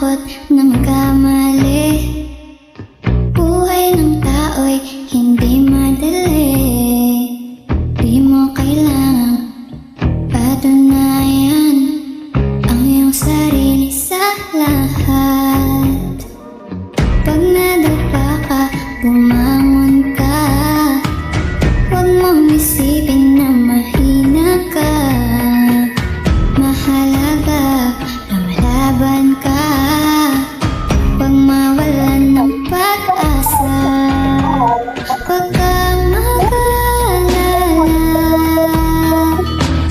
takot na magkamali. Buhay ng tao'y hindi madali. Di mo kailangang patunayan ang iyong sarili sa lahat. Pag nadapa ka, bumangon ka. Huwag mong isipin na mahina ka. Mahalaga, lumalaban ka. Huwag mawalan ng pag-asa. Huwag kang mag-alala.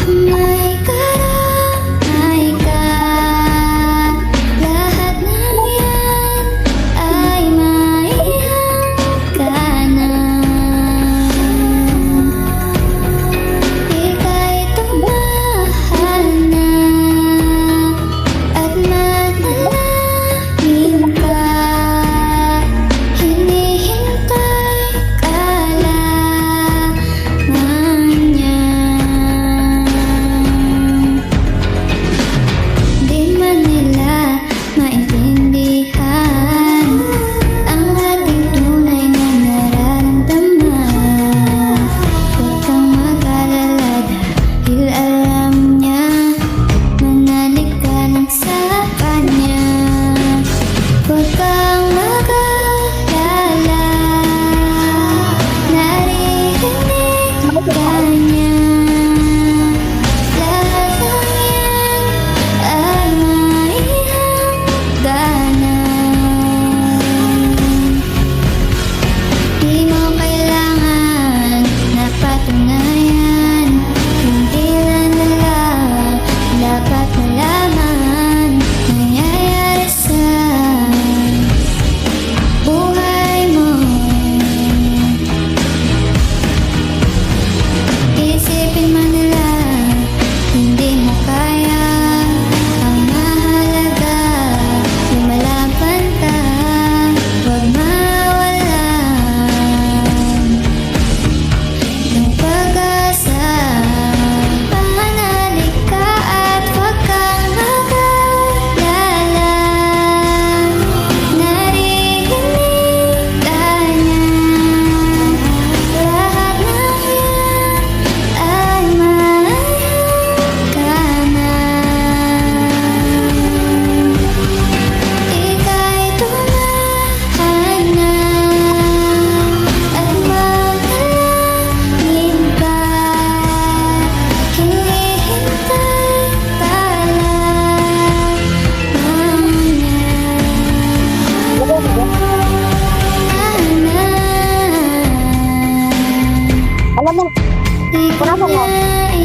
May karamay ka. Lahat ng yan ay maihanggan na. Ika'y tumahal na at manalangin ka. Hinihintay ka lamang niya. Di man nila maintindihan ang ating tunay na nararamdaman. Huwag kang mag-alala dahil alam niya. Manalig ka lang sa kanya. Huwag kang mag-alala. Naririnig ka niya. Lahat ng yan ay maihanggan na. Di mo kailangan na patunayan. Hindi lang lang dapat malaman. Nangyayari sa buhay mo. Isipin man nila hindi mo kaya. Ang mahalaga, lumalaban ka. Huwag mawalan ng pag-asa. Panalig ka at huwag kang mag-alala. Naririnig ka niya. Lahat ng yan ay maihanggan na. Ika'y tumahal na at manalangin ka. Hinihintay ka lamang niya. Alam mo, Di ka Bravo mo. niya